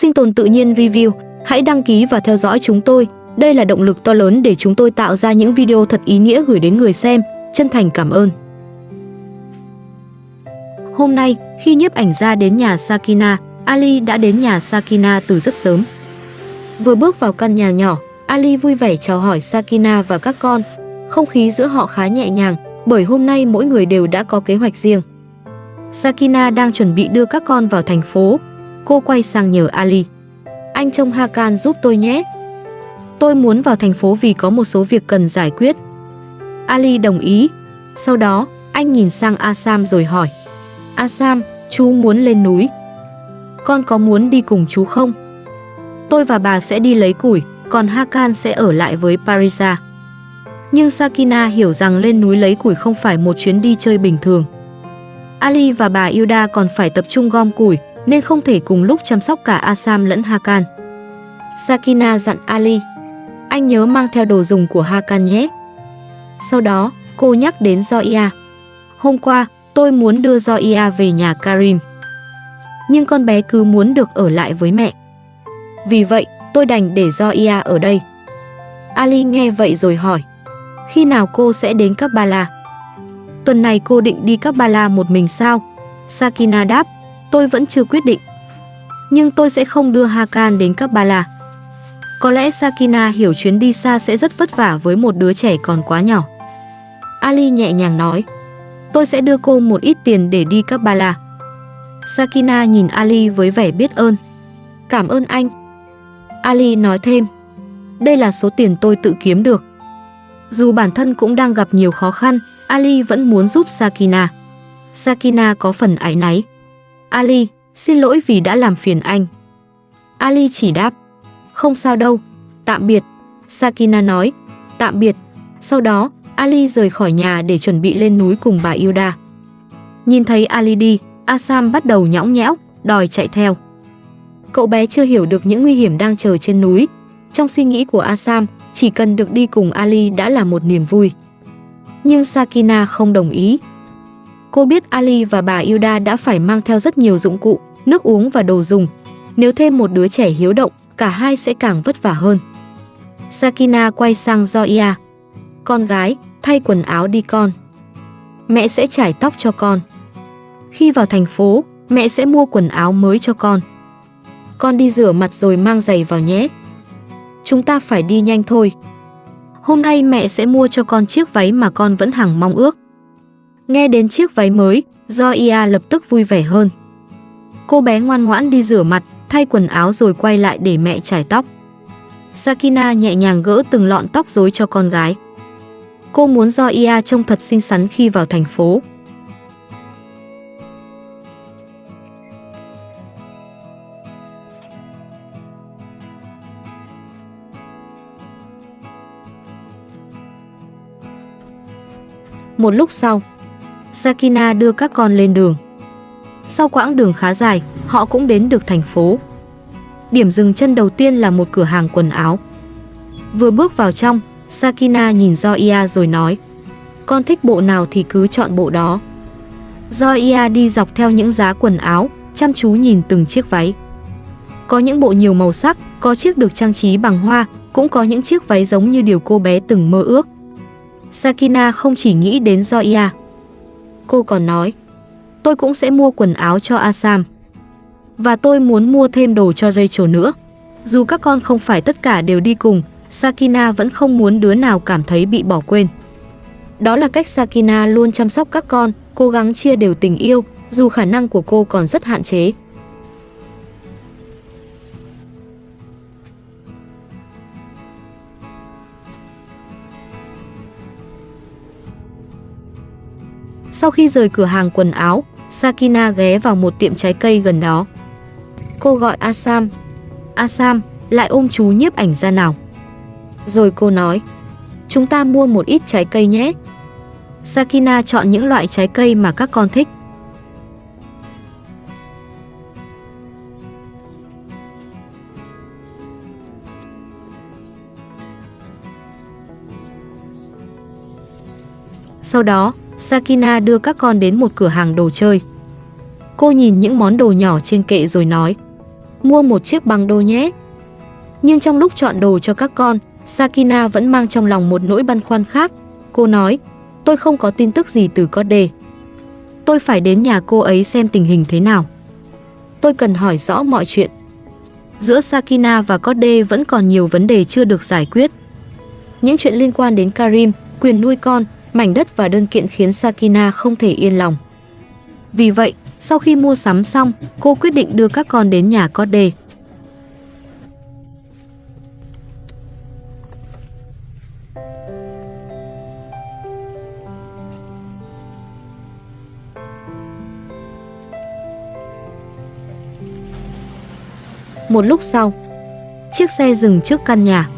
Sinh tồn tự nhiên review, hãy đăng ký và theo dõi chúng tôi. Đây là động lực to lớn để chúng tôi tạo ra những video thật ý nghĩa gửi đến người xem. Chân thành cảm ơn. Hôm nay, khi nhiếp ảnh gia đến nhà Sakina, Ali đã đến nhà Sakina từ rất sớm. Vừa bước vào căn nhà nhỏ, Ali vui vẻ chào hỏi Sakina và các con. Không khí giữa họ khá nhẹ nhàng, bởi hôm nay mỗi người đều đã có kế hoạch riêng. Sakina đang chuẩn bị đưa các con vào thành phố. Cô quay sang nhờ Ali. Anh trông Hakan giúp tôi nhé. Tôi muốn vào thành phố vì có một số việc cần giải quyết. Ali đồng ý. Sau đó, anh nhìn sang Asam rồi hỏi. Asam, chú muốn lên núi. Con có muốn đi cùng chú không? Tôi và bà sẽ đi lấy củi, còn Hakan sẽ ở lại với Parisa. Nhưng Sakina hiểu rằng lên núi lấy củi không phải một chuyến đi chơi bình thường. Ali và bà Yuda còn phải tập trung gom củi, nên không thể cùng lúc chăm sóc cả Asam lẫn Hakan. Sakina dặn Ali, anh nhớ mang theo đồ dùng của Hakan nhé. Sau đó, cô nhắc đến Zoya. Hôm qua, tôi muốn đưa Zoya về nhà Karim. Nhưng con bé cứ muốn được ở lại với mẹ. Vì vậy, tôi đành để Zoya ở đây. Ali nghe vậy rồi hỏi, khi nào cô sẽ đến Karbala? Tuần này cô định đi Karbala một mình sao? Sakina đáp, tôi vẫn chưa quyết định. Nhưng tôi sẽ không đưa Hakan đến Karbala. Có lẽ Sakina hiểu chuyến đi xa sẽ rất vất vả với một đứa trẻ còn quá nhỏ. Ali nhẹ nhàng nói, tôi sẽ đưa cô một ít tiền để đi Karbala. Sakina nhìn Ali với vẻ biết ơn. Cảm ơn anh. Ali nói thêm, đây là số tiền tôi tự kiếm được. Dù bản thân cũng đang gặp nhiều khó khăn, Ali vẫn muốn giúp Sakina. Sakina có phần áy náy. Ali, xin lỗi vì đã làm phiền anh. Ali chỉ đáp, không sao đâu, tạm biệt. Sakina nói, tạm biệt. Sau đó, Ali rời khỏi nhà để chuẩn bị lên núi cùng bà Yuda. Nhìn thấy Ali đi, Asam bắt đầu nhõng nhẽo, đòi chạy theo. Cậu bé chưa hiểu được những nguy hiểm đang chờ trên núi. Trong suy nghĩ của Asam, chỉ cần được đi cùng Ali đã là một niềm vui. Nhưng Sakina không đồng ý. Cô biết Ali và bà Yuda đã phải mang theo rất nhiều dụng cụ, nước uống và đồ dùng. Nếu thêm một đứa trẻ hiếu động, cả hai sẽ càng vất vả hơn. Sakina quay sang Zoya. Con gái, thay quần áo đi con. Mẹ sẽ chải tóc cho con. Khi vào thành phố, mẹ sẽ mua quần áo mới cho con. Con đi rửa mặt rồi mang giày vào nhé. Chúng ta phải đi nhanh thôi. Hôm nay mẹ sẽ mua cho con chiếc váy mà con vẫn hằng mong ước. Nghe đến chiếc váy mới, Zoya lập tức vui vẻ hơn. Cô bé ngoan ngoãn đi rửa mặt, thay quần áo rồi quay lại để mẹ chải tóc. Sakina nhẹ nhàng gỡ từng lọn tóc rối cho con gái. Cô muốn Zoya trông thật xinh xắn khi vào thành phố. Một lúc sau, Sakina đưa các con lên đường. Sau quãng đường khá dài, họ cũng đến được thành phố. Điểm dừng chân đầu tiên là một cửa hàng quần áo. Vừa bước vào trong, Sakina nhìn Zoya rồi nói, con thích bộ nào thì cứ chọn bộ đó. Zoya đi dọc theo những giá quần áo, chăm chú nhìn từng chiếc váy. Có những bộ nhiều màu sắc, có chiếc được trang trí bằng hoa, cũng có những chiếc váy giống như điều cô bé từng mơ ước. Sakina không chỉ nghĩ đến Zoya. Cô còn nói, tôi cũng sẽ mua quần áo cho Asam. Và tôi muốn mua thêm đồ cho Rachel nữa. Dù các con không phải tất cả đều đi cùng, Sakina vẫn không muốn đứa nào cảm thấy bị bỏ quên. Đó là cách Sakina luôn chăm sóc các con, cố gắng chia đều tình yêu, dù khả năng của cô còn rất hạn chế. Sau khi rời cửa hàng quần áo, Sakina ghé vào một tiệm trái cây gần đó. Cô gọi Asam. Asam, lại ôm chú nhiếp ảnh ra nào. Rồi cô nói, chúng ta mua một ít trái cây nhé. Sakina chọn những loại trái cây mà các con thích. Sau đó, Sakina đưa các con đến một cửa hàng đồ chơi. Cô nhìn những món đồ nhỏ trên kệ rồi nói, mua một chiếc băng đô nhé. Nhưng trong lúc chọn đồ cho các con, Sakina vẫn mang trong lòng một nỗi băn khoăn khác. Cô nói, tôi không có tin tức gì từ Code. Tôi phải đến nhà cô ấy xem tình hình thế nào. Tôi cần hỏi rõ mọi chuyện. Giữa Sakina và Code vẫn còn nhiều vấn đề chưa được giải quyết. Những chuyện liên quan đến Karim, quyền nuôi con, mảnh đất và đơn kiện khiến Sakina không thể yên lòng. Vì vậy, sau khi mua sắm xong, cô quyết định đưa các con đến nhà Code. Một lúc sau, chiếc xe dừng trước căn nhà.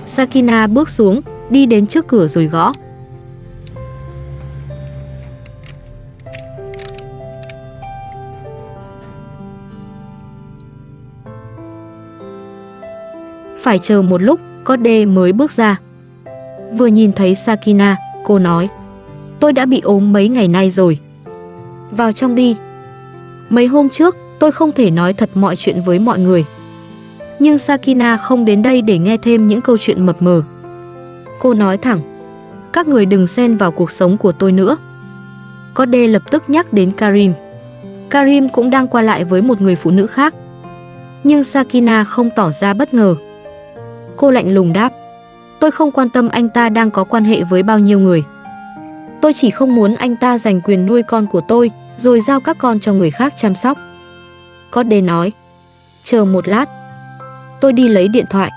Sakina bước xuống, đi đến trước cửa rồi gõ. Phải chờ một lúc, Code mới bước ra. Vừa nhìn thấy Sakina, cô nói, tôi đã bị ốm mấy ngày nay rồi. Vào trong đi. Mấy hôm trước, tôi không thể nói thật mọi chuyện với mọi người. Nhưng Sakina không đến đây để nghe thêm những câu chuyện mập mờ. Cô nói thẳng, các người đừng xen vào cuộc sống của tôi nữa. Code lập tức nhắc đến Karim. Karim cũng đang qua lại với một người phụ nữ khác. Nhưng Sakina không tỏ ra bất ngờ. Cô lạnh lùng đáp, tôi không quan tâm anh ta đang có quan hệ với bao nhiêu người. Tôi chỉ không muốn anh ta giành quyền nuôi con của tôi rồi giao các con cho người khác chăm sóc. Code nói, chờ một lát, tôi đi lấy điện thoại.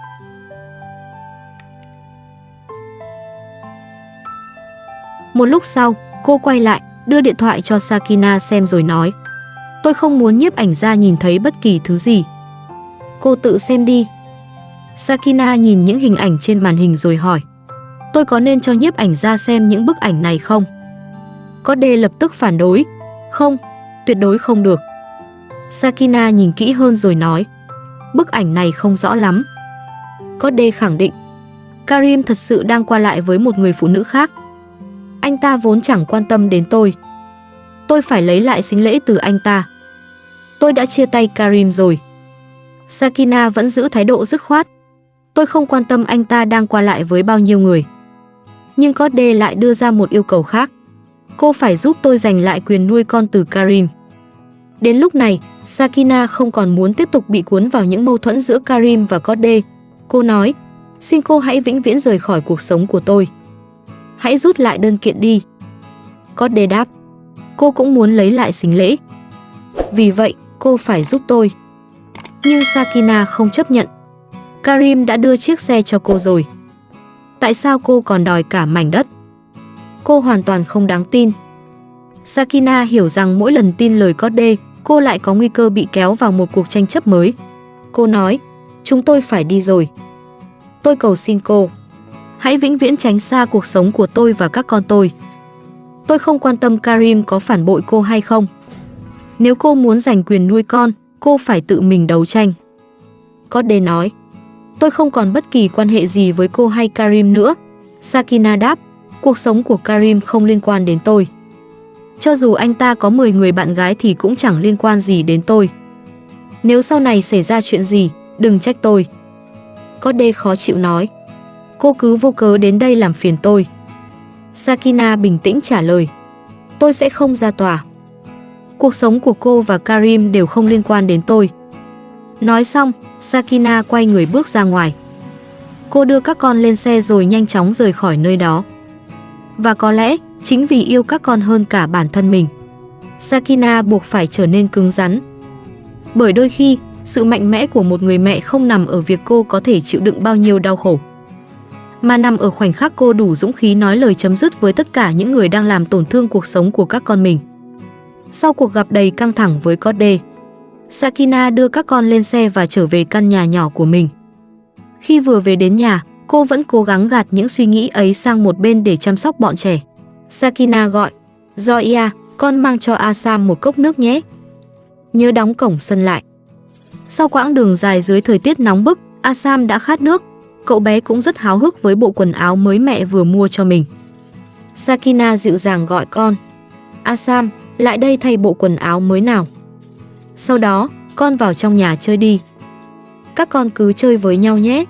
Một lúc sau, cô quay lại, đưa điện thoại cho Sakina xem rồi nói, tôi không muốn nhiếp ảnh gia nhìn thấy bất kỳ thứ gì. Cô tự xem đi. Sakina nhìn những hình ảnh trên màn hình rồi hỏi, tôi có nên cho nhiếp ảnh gia xem những bức ảnh này không? Code lập tức phản đối, không, tuyệt đối không được. Sakina nhìn kỹ hơn rồi nói, bức ảnh này không rõ lắm. Code khẳng định, Karim thật sự đang qua lại với một người phụ nữ khác. Anh ta vốn chẳng quan tâm đến tôi. Tôi phải lấy lại sính lễ từ anh ta. Tôi đã chia tay Karim rồi. Sakina vẫn giữ thái độ dứt khoát. Tôi không quan tâm anh ta đang qua lại với bao nhiêu người. Nhưng Code lại đưa ra một yêu cầu khác. Cô phải giúp tôi giành lại quyền nuôi con từ Karim. Đến lúc này, Sakina không còn muốn tiếp tục bị cuốn vào những mâu thuẫn giữa Karim và Code. Cô nói, xin cô hãy vĩnh viễn rời khỏi cuộc sống của tôi. Hãy rút lại đơn kiện đi. Code đáp, cô cũng muốn lấy lại sính lễ. Vì vậy, cô phải giúp tôi. Nhưng Sakina không chấp nhận. Karim đã đưa chiếc xe cho cô rồi. Tại sao cô còn đòi cả mảnh đất? Cô hoàn toàn không đáng tin. Sakina hiểu rằng mỗi lần tin lời Code, cô lại có nguy cơ bị kéo vào một cuộc tranh chấp mới. Cô nói, chúng tôi phải đi rồi. Tôi cầu xin cô, hãy vĩnh viễn tránh xa cuộc sống của tôi và các con tôi. Tôi không quan tâm Karim có phản bội cô hay không. Nếu cô muốn giành quyền nuôi con, cô phải tự mình đấu tranh. Code nói, tôi không còn bất kỳ quan hệ gì với cô hay Karim nữa. Sakina đáp, cuộc sống của Karim không liên quan đến tôi. Cho dù anh ta có 10 người bạn gái thì cũng chẳng liên quan gì đến tôi. Nếu sau này xảy ra chuyện gì, đừng trách tôi. Code khó chịu nói, cô cứ vô cớ đến đây làm phiền tôi. Sakina bình tĩnh trả lời, tôi sẽ không ra tòa. Cuộc sống của cô và Karim đều không liên quan đến tôi. Nói xong, Sakina quay người bước ra ngoài. Cô đưa các con lên xe rồi nhanh chóng rời khỏi nơi đó. Và có lẽ, chính vì yêu các con hơn cả bản thân mình, Sakina buộc phải trở nên cứng rắn. Bởi đôi khi, sự mạnh mẽ của một người mẹ không nằm ở việc cô có thể chịu đựng bao nhiêu đau khổ, mà nằm ở khoảnh khắc cô đủ dũng khí nói lời chấm dứt với tất cả những người đang làm tổn thương cuộc sống của các con mình. Sau cuộc gặp đầy căng thẳng với Code, Sakina đưa các con lên xe và trở về căn nhà nhỏ của mình. Khi vừa về đến nhà, cô vẫn cố gắng gạt những suy nghĩ ấy sang một bên để chăm sóc bọn trẻ. Sakina gọi, Zoya, con mang cho Asam một cốc nước nhé. Nhớ đóng cổng sân lại. Sau quãng đường dài dưới thời tiết nóng bức, Asam đã khát nước. Cậu bé cũng rất háo hức với bộ quần áo mới mẹ vừa mua cho mình. Sakina dịu dàng gọi con, Asam, lại đây thay bộ quần áo mới nào. Sau đó, con vào trong nhà chơi đi. Các con cứ chơi với nhau nhé.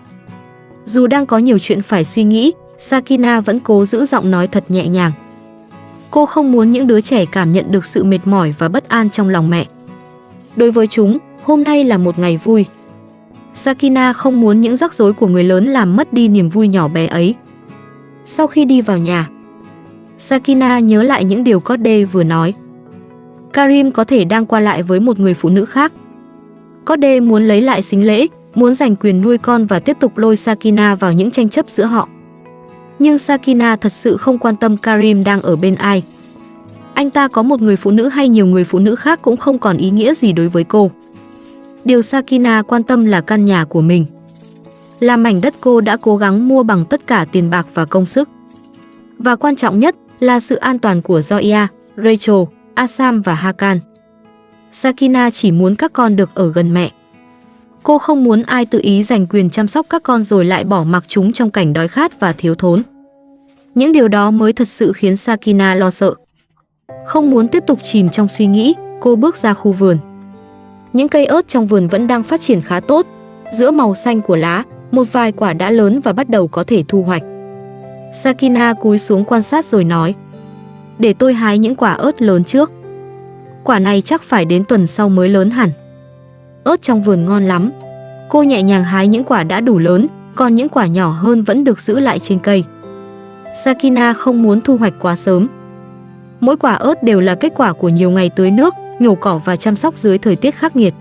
Dù đang có nhiều chuyện phải suy nghĩ, Sakina vẫn cố giữ giọng nói thật nhẹ nhàng. Cô không muốn những đứa trẻ cảm nhận được sự mệt mỏi và bất an trong lòng mẹ. Đối với chúng, hôm nay là một ngày vui. Sakina không muốn những rắc rối của người lớn làm mất đi niềm vui nhỏ bé ấy. Sau khi đi vào nhà, Sakina nhớ lại những điều Corday vừa nói. Karim có thể đang qua lại với một người phụ nữ khác. Corday muốn lấy lại sính lễ, muốn giành quyền nuôi con và tiếp tục lôi Sakina vào những tranh chấp giữa họ. Nhưng Sakina thật sự không quan tâm Karim đang ở bên ai. Anh ta có một người phụ nữ hay nhiều người phụ nữ khác cũng không còn ý nghĩa gì đối với cô. Điều Sakina quan tâm là căn nhà của mình, là mảnh đất cô đã cố gắng mua bằng tất cả tiền bạc và công sức. Và quan trọng nhất là sự an toàn của Zoya, Rachel, Asam và Hakan. Sakina chỉ muốn các con được ở gần mẹ. Cô không muốn ai tự ý giành quyền chăm sóc các con rồi lại bỏ mặc chúng trong cảnh đói khát và thiếu thốn. Những điều đó mới thật sự khiến Sakina lo sợ. Không muốn tiếp tục chìm trong suy nghĩ, cô bước ra khu vườn. Những cây ớt trong vườn vẫn đang phát triển khá tốt. Giữa màu xanh của lá, một vài quả đã lớn và bắt đầu có thể thu hoạch. Sakina cúi xuống quan sát rồi nói: để tôi hái những quả ớt lớn trước. Quả này chắc phải đến tuần sau mới lớn hẳn. Ớt trong vườn ngon lắm. Cô nhẹ nhàng hái những quả đã đủ lớn, còn những quả nhỏ hơn vẫn được giữ lại trên cây. Sakina không muốn thu hoạch quá sớm. Mỗi quả ớt đều là kết quả của nhiều ngày tưới nước, nhổ cỏ và chăm sóc dưới thời tiết khắc nghiệt.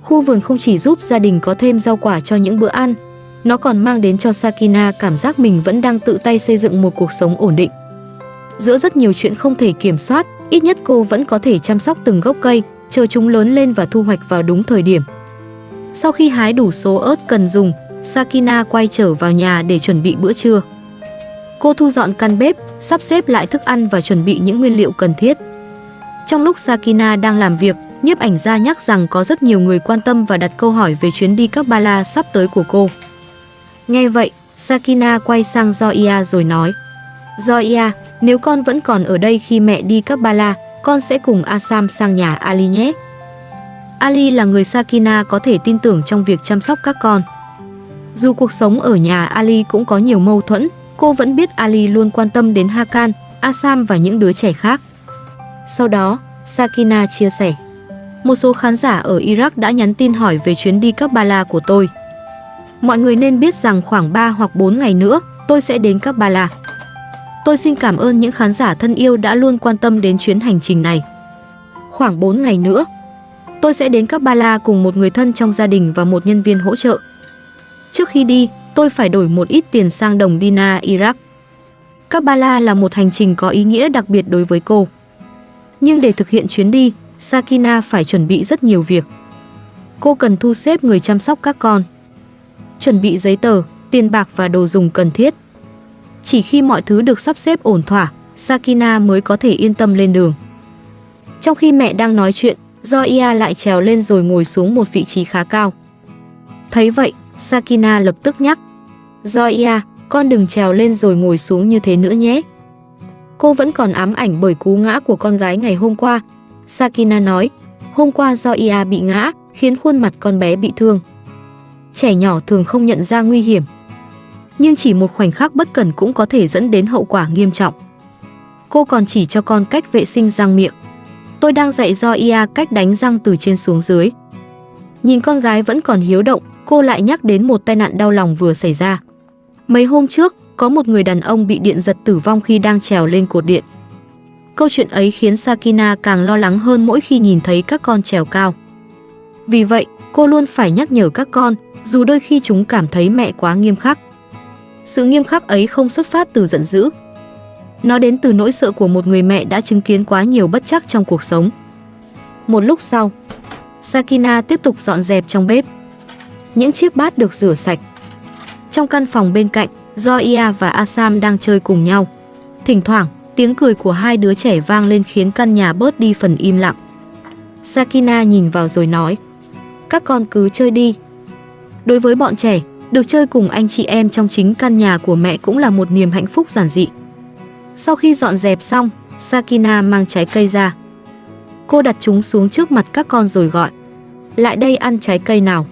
Khu vườn không chỉ giúp gia đình có thêm rau quả cho những bữa ăn, nó còn mang đến cho Sakina cảm giác mình vẫn đang tự tay xây dựng một cuộc sống ổn định. Giữa rất nhiều chuyện không thể kiểm soát, ít nhất cô vẫn có thể chăm sóc từng gốc cây, chờ chúng lớn lên và thu hoạch vào đúng thời điểm. Sau khi hái đủ số ớt cần dùng, Sakina quay trở vào nhà để chuẩn bị bữa trưa. Cô thu dọn căn bếp, sắp xếp lại thức ăn và chuẩn bị những nguyên liệu cần thiết. Trong lúc Sakina đang làm việc, nhiếp ảnh gia nhắc rằng có rất nhiều người quan tâm và đặt câu hỏi về chuyến đi Karbala sắp tới của cô. Nghe vậy, Sakina quay sang Zoya rồi nói: Zoya, nếu con vẫn còn ở đây khi mẹ đi Karbala, con sẽ cùng Asam sang nhà Ali nhé. Ali là người Sakina có thể tin tưởng trong việc chăm sóc các con. Dù cuộc sống ở nhà Ali cũng có nhiều mâu thuẫn, cô vẫn biết Ali luôn quan tâm đến Hakan, Asam và những đứa trẻ khác. Sau đó, Sakina chia sẻ: một số khán giả ở Iraq đã nhắn tin hỏi về chuyến đi Karbala của tôi. Mọi người nên biết rằng khoảng 3 hoặc 4 ngày nữa, tôi sẽ đến Karbala. Tôi xin cảm ơn những khán giả thân yêu đã luôn quan tâm đến chuyến hành trình này. Khoảng 4 ngày nữa, tôi sẽ đến Karbala cùng một người thân trong gia đình và một nhân viên hỗ trợ. Trước khi đi, tôi phải đổi một ít tiền sang đồng dinar Iraq. Karbala là một hành trình có ý nghĩa đặc biệt đối với cô. Nhưng để thực hiện chuyến đi, Sakina phải chuẩn bị rất nhiều việc. Cô cần thu xếp người chăm sóc các con, chuẩn bị giấy tờ, tiền bạc và đồ dùng cần thiết. Chỉ khi mọi thứ được sắp xếp ổn thỏa, Sakina mới có thể yên tâm lên đường. Trong khi mẹ đang nói chuyện, Zoya lại trèo lên rồi ngồi xuống một vị trí khá cao. Thấy vậy, Sakina lập tức nhắc: Zoya, con đừng trèo lên rồi ngồi xuống như thế nữa nhé. Cô vẫn còn ám ảnh bởi cú ngã của con gái ngày hôm qua. Sakina nói: hôm qua Zoya bị ngã, khiến khuôn mặt con bé bị thương. Trẻ nhỏ thường không nhận ra nguy hiểm, nhưng chỉ một khoảnh khắc bất cẩn cũng có thể dẫn đến hậu quả nghiêm trọng. Cô còn chỉ cho con cách vệ sinh răng miệng. Tôi đang dạy Zoya cách đánh răng từ trên xuống dưới. Nhìn con gái vẫn còn hiếu động, cô lại nhắc đến một tai nạn đau lòng vừa xảy ra. Mấy hôm trước, có một người đàn ông bị điện giật tử vong khi đang trèo lên cột điện. Câu chuyện ấy khiến Sakina càng lo lắng hơn mỗi khi nhìn thấy các con trèo cao. Vì vậy, cô luôn phải nhắc nhở các con, dù đôi khi chúng cảm thấy mẹ quá nghiêm khắc. Sự nghiêm khắc ấy không xuất phát từ giận dữ. Nó đến từ nỗi sợ của một người mẹ đã chứng kiến quá nhiều bất trắc trong cuộc sống. Một lúc sau, Sakina tiếp tục dọn dẹp trong bếp. Những chiếc bát được rửa sạch. Trong căn phòng bên cạnh, Zoya và Asam đang chơi cùng nhau. Thỉnh thoảng, tiếng cười của hai đứa trẻ vang lên khiến căn nhà bớt đi phần im lặng. Sakina nhìn vào rồi nói: các con cứ chơi đi. Đối với bọn trẻ, được chơi cùng anh chị em trong chính căn nhà của mẹ cũng là một niềm hạnh phúc giản dị. Sau khi dọn dẹp xong, Sakina mang trái cây ra. Cô đặt chúng xuống trước mặt các con rồi gọi: lại đây ăn trái cây nào.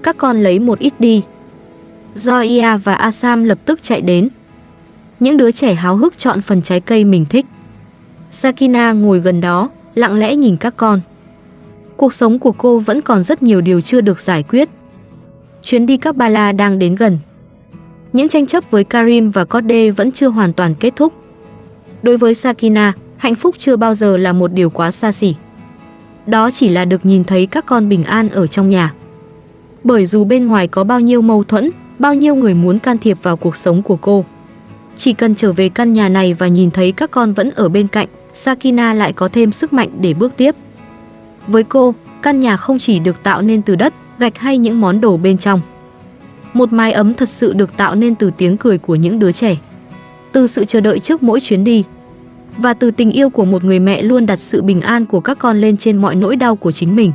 Các con lấy một ít đi. Zoya và Asam lập tức chạy đến. Những đứa trẻ háo hức chọn phần trái cây mình thích. Sakina ngồi gần đó, lặng lẽ nhìn các con. Cuộc sống của cô vẫn còn rất nhiều điều chưa được giải quyết. Chuyến đi Karbala đang đến gần. Những tranh chấp với Karim và Kode vẫn chưa hoàn toàn kết thúc. Đối với Sakina, hạnh phúc chưa bao giờ là một điều quá xa xỉ. Đó chỉ là được nhìn thấy các con bình an ở trong nhà. Bởi dù bên ngoài có bao nhiêu mâu thuẫn, bao nhiêu người muốn can thiệp vào cuộc sống của cô, chỉ cần trở về căn nhà này và nhìn thấy các con vẫn ở bên cạnh, Sakina lại có thêm sức mạnh để bước tiếp. Với cô, căn nhà không chỉ được tạo nên từ đất, gạch hay những món đồ bên trong. Một mái ấm thật sự được tạo nên từ tiếng cười của những đứa trẻ, từ sự chờ đợi trước mỗi chuyến đi, và từ tình yêu của một người mẹ luôn đặt sự bình an của các con lên trên mọi nỗi đau của chính mình.